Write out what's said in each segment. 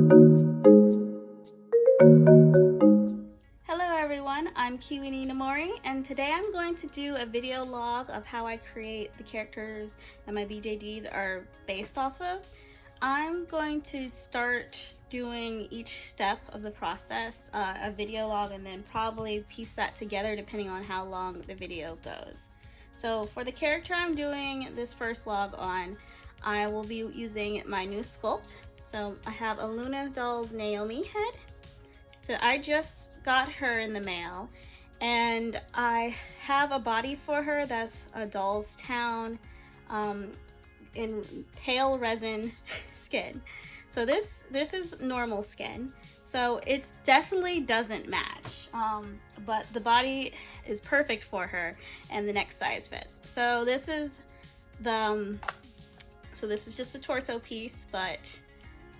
Hello everyone, I'm Kiwi Namori, and today I'm going to do a video log of how I create the characters that my BJDs are based off of. I'm going to start doing each step of the process, a video log, and then probably piece that together depending on how long the video goes. So for the character I'm doing this first log on, I will be using my new sculpt. So I have a Luna Dolls Naomi head. So I just got her in the mail, and I have a body for her that's a Dollstown in pale resin skin. So this is normal skin, so it definitely doesn't match, but the body is perfect for her and the next size fits. So this is just a torso piece, but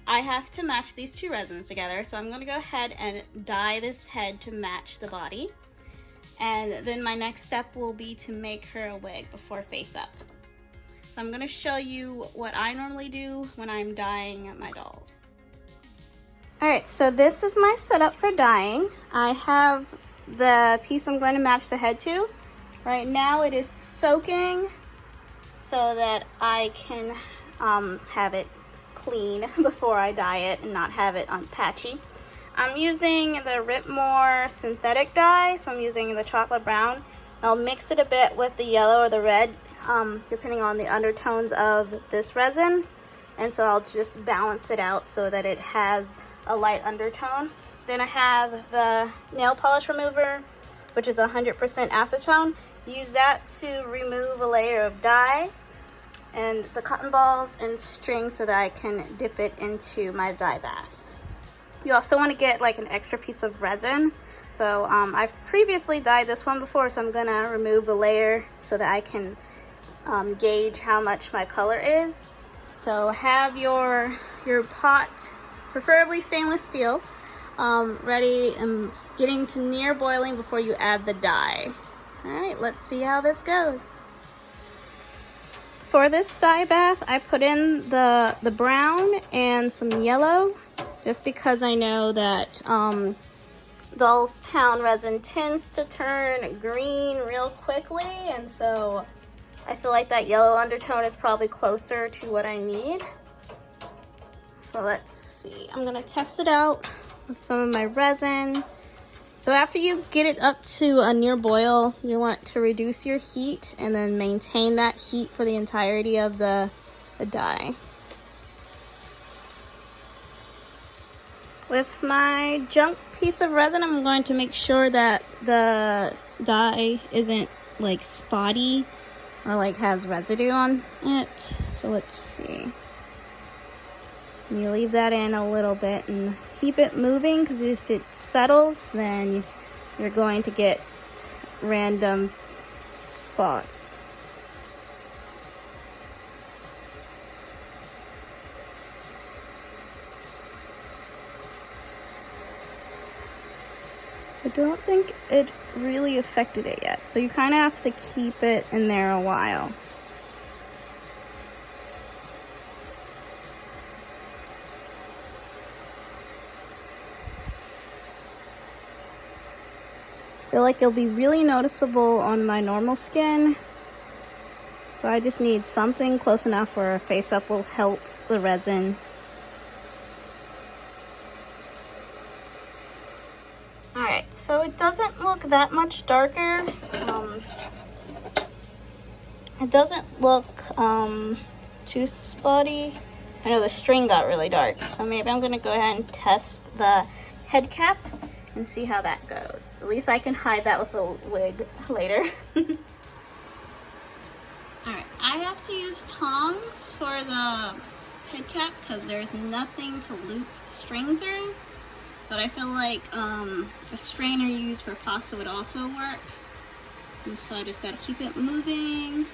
I have to match these two resins together, so I'm going to go ahead and dye this head to match the body. And then my next step will be to make her a wig before face up. So I'm going to show you what I normally do when I'm dyeing my dolls. Alright, so this is my setup for dyeing. I have the piece I'm going to match the head to. Right now it is soaking so that I can have it clean before I dye it and not have it patchy. I'm using the Rip More synthetic dye, so I'm using the chocolate brown. I'll mix it a bit with the yellow or the red, depending on the undertones of this resin, and so I'll just balance it out so that it has a light undertone. Then I have the nail polish remover, which is 100% acetone. Use that to remove a layer of dye and the cotton balls and string so that I can dip it into my dye bath. You also want to get like an extra piece of resin. So I've previously dyed this one before, so I'm gonna remove the layer so that I can gauge how much my color is. So have your pot, preferably stainless steel, ready and getting to near boiling before you add the dye. All right, let's see how this goes. For this dye bath, I put in the brown and some yellow, just because I know that Dollstown resin tends to turn green real quickly, and so I feel like that yellow undertone is probably closer to what I need. So let's see, I'm gonna test it out with some of my resin. So after you get it up to a near boil, you want to reduce your heat and then maintain that heat for the entirety of the dye. With my junk piece of resin, I'm going to make sure that the dye isn't like spotty or like has residue on it. So let's see. You leave that in a little bit and keep it moving, because if it settles, then you're going to get random spots. I don't think it really affected it yet, so you kind of have to keep it in there a while. I feel like it'll be really noticeable on my normal skin, so I just need something close enough where a face up will help the resin. Alright, so it doesn't look that much darker. It doesn't look too spotty. I know the string got really dark, so maybe I'm gonna go ahead and test the head cap and see how that goes. At least I can hide that with a wig later. Alright, I have to use tongs for the head cap because there's nothing to loop string through. But I feel like a strainer used for pasta would also work. And so I just gotta keep it moving. You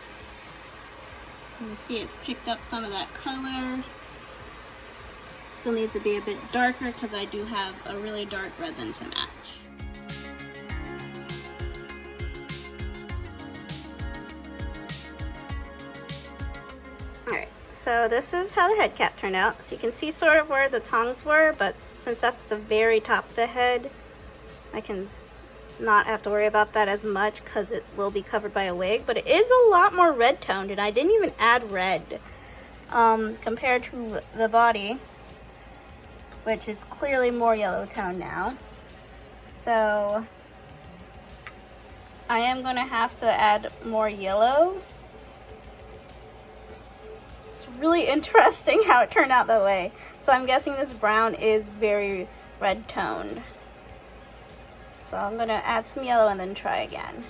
can see it's picked up some of that color. Still needs to be a bit darker because I do have a really dark resin to match. Alright, so this is how the head cap turned out. So you can see sort of where the tongs were, but since that's the very top of the head, I can not have to worry about that as much because it will be covered by a wig. But it is a lot more red toned, and I didn't even add red compared to the body, which is clearly more yellow toned now. So I am going to have to add more yellow. It's really interesting how it turned out that way. So I'm guessing this brown is very red toned. So I'm going to add some yellow and then try again.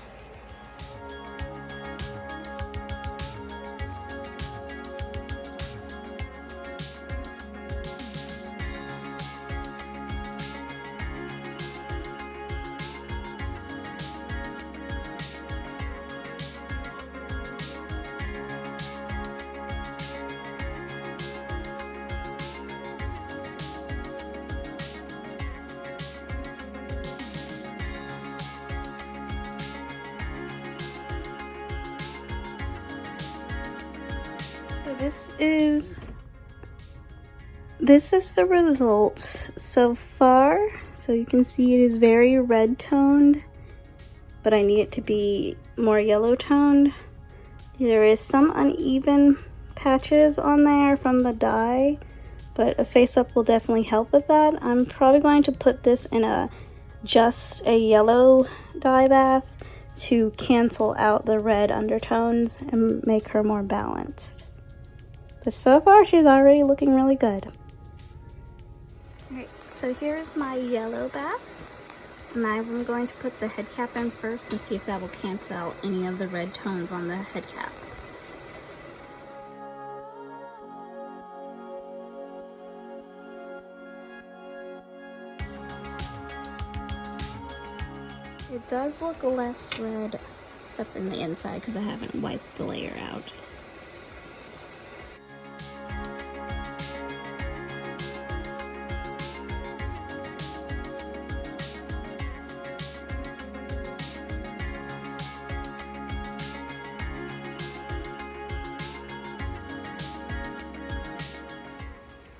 This is the result so far. So you can see it is very red toned, but I need it to be more yellow toned. There is some uneven patches on there from the dye, but a face up will definitely help with that. I'm probably going to put this in just a yellow dye bath to cancel out the red undertones and make her more balanced. But so far, she's already looking really good. Alright, so here's my yellow bath. And I'm going to put the head cap in first and see if that will cancel out any of the red tones on the head cap. It does look less red, except in the inside because I haven't wiped the layer out.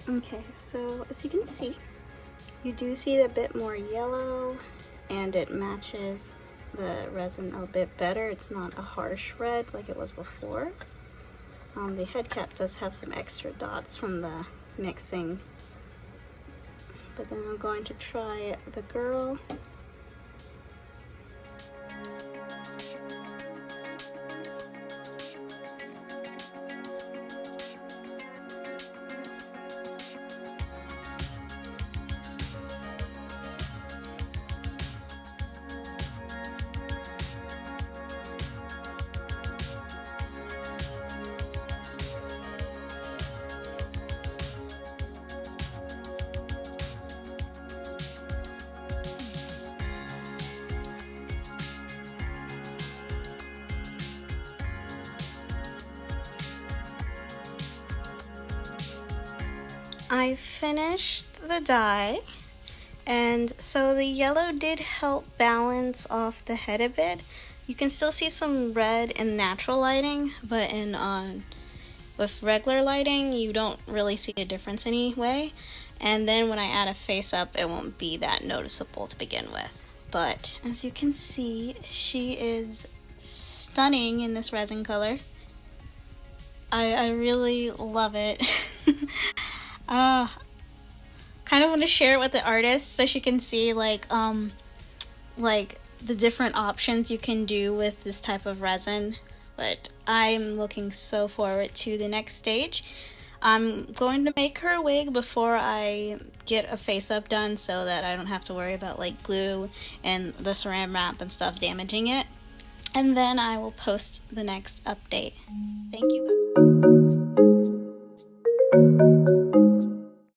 Okay, so as you can see, you do see a bit more yellow, and it matches the resin a bit better. It's not a harsh red like it was before. The head cap does have some extra dots from the mixing. But then I'm going to try the girl. I finished the dye, and so the yellow did help balance off the head a bit. You can still see some red in natural lighting, but with regular lighting you don't really see a difference anyway. And then when I add a face up, it won't be that noticeable to begin with. But as you can see, she is stunning in this resin color. I really love it. Kind of want to share it with the artist so she can see like the different options you can do with this type of resin. But I'm looking so forward to the next stage. I'm going to make her a wig before I get a face up done so that I don't have to worry about like glue and the saran wrap and stuff damaging it. And then I will post the next update. Thank you.